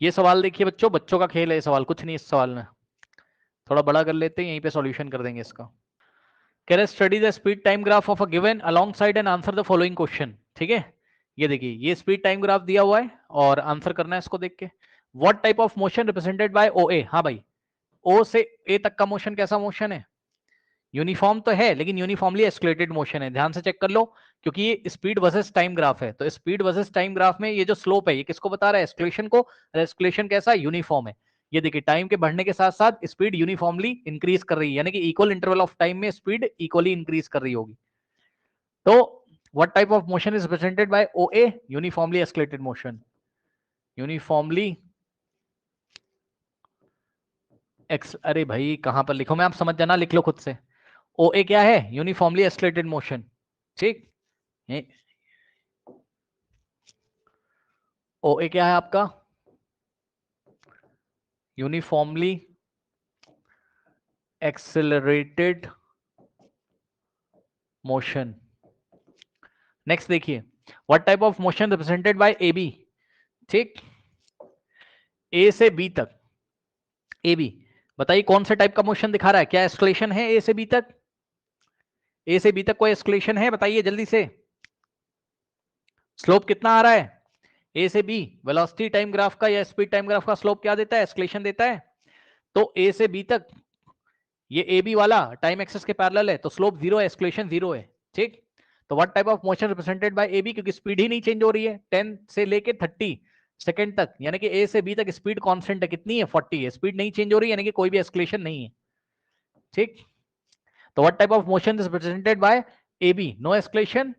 ये सवाल देखिए बच्चों, बच्चों का खेल है ये सवाल, कुछ नहीं इस सवाल में, थोड़ा बड़ा कर लेते हैं, यहीं पे सॉल्यूशन कर देंगे इसका। कह रहे study the speed time graph of a given along side and answer the following question. ठीक है, ये देखिए ये स्पीड टाइम ग्राफ दिया हुआ है और आंसर करना है इसको देख के। What type of motion represented by O A. हाँ भाई, ओ से ए तक का मोशन कैसा मोशन है? यूनिफॉर्म तो है लेकिन यूनिफॉर्मली एस्केलेटेड मोशन है, ध्यान से चेक कर लो, क्योंकि ये स्पीड वर्सेस टाइम ग्राफ है। तो स्पीड वर्सेस टाइम ग्राफ में ये जो स्लोप है ये किसको बता रहा है? एस्केलेशन को। एस्केलेशन कैसा? यूनिफॉर्म है। ये देखिए टाइम के बढ़ने के साथ साथ स्पीड यूनिफॉर्मली इंक्रीज कर रही है, यानी कि इक्वल इंटरवल ऑफ टाइम में स्पीड इक्वली इंक्रीज कर रही होगी। तो what type of motion is represented by O A? Uniformly accelerated motion. Uniformly अरे भाई कहां पर लिखो मैं, आप समझ जाना, लिख लो खुद से। ओ ए क्या है? Uniformly accelerated motion. ठीक, ओ ए क्या है आपका? Uniformly accelerated motion. नेक्स्ट देखिए, what type of motion represented by A B. ठीक, ए से बी तक, ए बी, बताइए कौन से टाइप का मोशन दिखा रहा है? क्या एस्केलेशन है ए से बी तक? ए से बी तक कोई एस्केलेशन है? बताइए जल्दी से। स्लोप कितना आ रहा है? ए से बी वेलोसिटी टाइम ग्राफ का या स्पीड टाइम ग्राफ का स्लोप क्या देता है? एस्केलेशन देता है। तो ए से बी तक ये ए बी वाला टाइम एक्सेस के पैरेलल है, तो स्लोप जीरो है, एस्केलेशन जीरो है। ठीक, तो what type of motion represented by A B, क्योंकि स्पीड ही नहीं चेंज हो रही है 10 से लेके 30 सेकंड तक, यानी कि ए से बी तक स्पीड कांस्टेंट है, कितनी है? 40 है, स्पीड नहीं चेंज हो रही है, यानी कि कोई भी एस्केलेशन नहीं है। ठीक, तो what type of motion is represented by A B? No acceleration,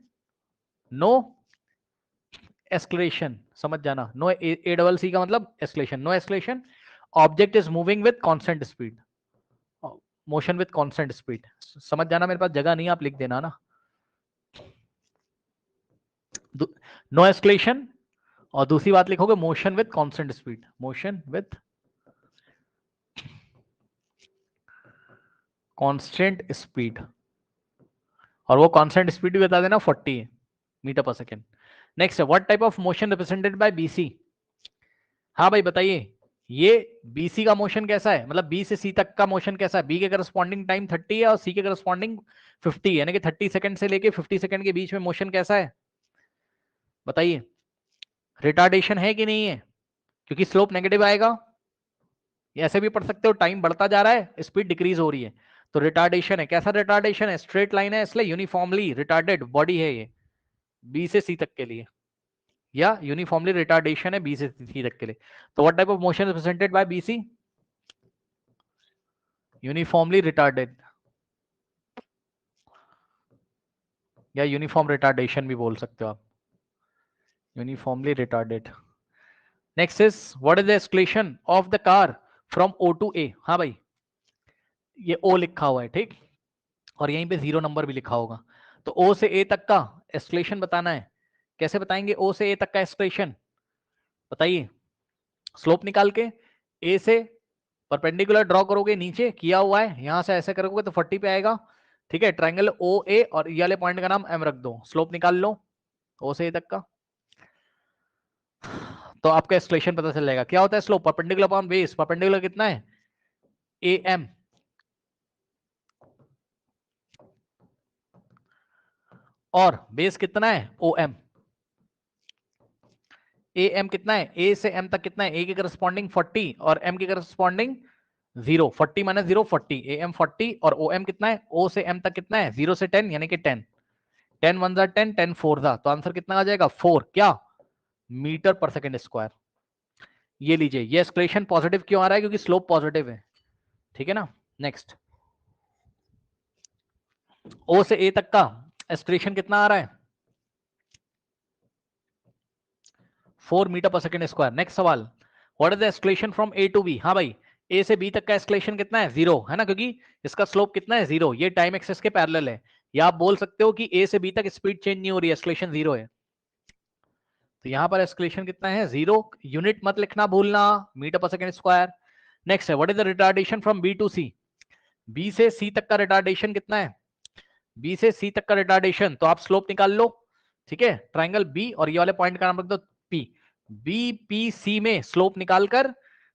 no acceleration, समझ जाना, नो ए डबल सी का मतलब acceleration, no acceleration. Object is moving with constant speed, motion with constant speed, समझ जाना, मेरे पास जगह नहीं, आप लिख देना ना। नो एस्केलेशन, और दूसरी बात लिखोगे motion with constant speed, motion with constant speed, और वो कांस्टेंट स्पीड भी बता देना 40 मीटर पर सेकेंड। नेक्स्ट है what type of motion represented by BC. हाँ भाई बताइए, ये बीसी का मोशन कैसा है, मतलब बी से सी तक का मोशन कैसा है? बी के करस्पॉन्डिंग टाइम 30 है और सी के करस्पॉन्डिंग 50, यानी कि 30 सेकंड से लेके 50 सेकंड के बीच में मोशन कैसा है? बताइए, रिटार्डेशन है कि नहीं है? क्योंकि स्लोप नेगेटिव आएगा, ऐसे भी पढ़ सकते हो, टाइम बढ़ता जा रहा है स्पीड डिक्रीज हो रही है, तो रिटार्डेशन है। कैसा रिटार्डेशन है? स्ट्रेट लाइन है, इसलिए यूनिफॉर्मली रिटार्डेड बॉडी है ये बी से सी तक के लिए, या यूनिफॉर्मली रिटार्डेशन है बी से सी तक के लिए। तो what type of motion represented by B C? Uniformly retarded, या यूनिफॉर्म रिटार्डेशन भी बोल सकते हो आप, uniformly retarded. Next is what is the escalation of the car from O to A. हाँ भाई, ये ओ लिखा हुआ है, ठीक, और यहीं पे 0 नंबर भी लिखा होगा। तो ओ से ए तक का एस्केलेशन बताना है, कैसे बताएंगे ओ से ए तक का एस्केलेशन? बताइए, स्लोप निकाल के ए से परपेंडिकुलर ड्रॉ करोगे, नीचे किया हुआ है, यहां से ऐसे करोगे तो 40 पे आएगा। ठीक है, ट्राइंगल ओ ए और ये वाले पॉइंट का नाम एम रख दो, स्लोप निकाल लो ओ से ए तक का, तो आपका एस्केलेशन पता चल जाएगा। क्या होता है slope? Perpendicular upon base, perpendicular कितना है? ए एम, और बेस कितना है? O M. ए एम कितना है? ए से एम तक कितना है? ए के करस्पॉन्डिंग 40 और एम के करस्पॉन्डिंग 0, 40 माइनस 0 40, ए एम 40 और ओ एम कितना है? ओ से एम तक कितना है? 0 से 10 यानी कि 10, 10 वन जा 10, 10 फोर जा, तो आंसर कितना आ जाएगा? 4 क्या मीटर पर सेकेंड स्क्वायर। ये लीजिए, ये एस्केलेशन पॉजिटिव क्यों आ रहा है? क्योंकि स्लोप पॉजिटिव है, ठीक है ना। नेक्स्ट, ओ से ए तक का एस्केलेशन कितना आ रहा है? 4 metre per second square. Next सवाल, what is the escalation from A to B. हाँ भाई, ए से बी तक का एस्केलेशन कितना है? 0 है ना, क्योंकि इसका स्लोप कितना है? 0, ये टाइम एक्सेस के पैरेलल है। या आप बोल सकते हो कि ए से बी तक स्पीड चेंज नहीं हो रही है, एस्केलेशन 0 है। तो यहां पर एस्केलेशन कितना है? 0, यूनिट मत लिखना भूलना, metre per second square. Next है what is the retardation from B to C. B से सी तक का रिटार्डेशन कितना है? बी से सी तक का रिटार्डेशन, तो आप स्लोप निकाल लो, ठीक है, ट्राइंगल बी और ये वाले पॉइंट का नाम रख दो पी। बीपीसी में स्लोप निकालकर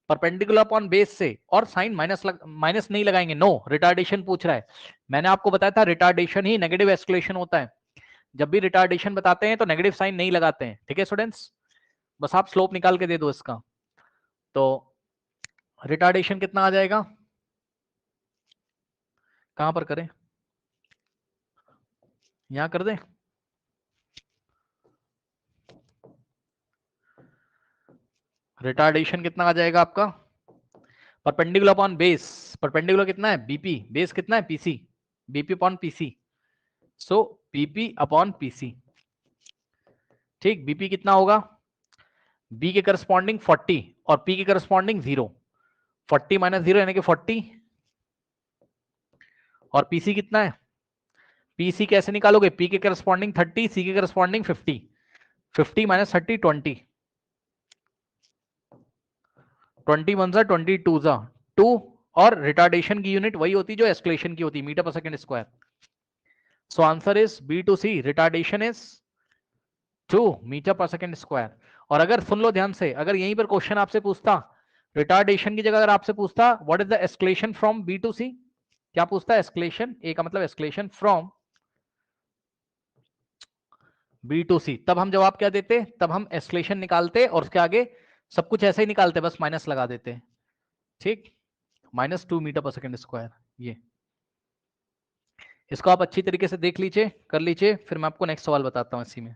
परपेंडिकुलर अपॉन बेस से, और साइन माइनस नहीं लगाएंगे, नो, रिटार्डेशन पूछ रहा है। मैंने आपको बताया था रिटार्डेशन ही नेगेटिव एस्केलेशन होता है, जब भी रिटार्डेशन बताते हैं तो नेगेटिव साइन नहीं लगाते हैं, ठीक है स्टूडेंट्स। बस आप स्लोप निकाल के दे दो इसका। तो रिटार्डेशन कितना आ जाएगा, कहां पर करें, यहां कर दें। रिटार्डेशन कितना आ जाएगा आपका, परपेंडिकुलर अपॉन बेस, परपेंडिकुलर कितना है बीपी, बेस कितना है पीसी, बीपी अपॉन पीसी, सो बीपी अपॉन पीसी। ठीक, बीपी कितना होगा, बी के करस्पॉन्डिंग 40 और पी के करस्पॉन्डिंग 0, 40 माइनस 0 यानी कि 40, और पीसी कितना है, पीसी कैसे निकालोगे, पी के करस्पॉन्डिंग 30, सी के करस्पॉन्डिंग 50, 50 माइनस 30 20, 20 वन जा 20 टू जा 2, और रिटार्डेशन की यूनिट वही होती है जो एस्केलेशन की होती है, metre per second square. So answer is B to C, retardation is 2 metre per second square. और अगर सुन लो ध्यान से, अगर यहीं पर क्वेश्चन आपसे पूछता, रिटार्डेशन की जगह अगर आपसे पूछता what is the escalation from B to C, क्या पूछता है, एस्केलेशन, ए का मतलब escalation from B to C, तब हम जवाब क्या देते, तब हम एस्केलेशन निकालते और उसके आगे सब कुछ ऐसे ही निकालते, बस माइनस लगा देते। ठीक, -2 मीटर पर सेकंड स्क्वायर। ये इसको आप अच्छी तरीके से देख लीजिए, कर लीजिए, फिर मैं आपको नेक्स्ट सवाल बताता हूं इसी में।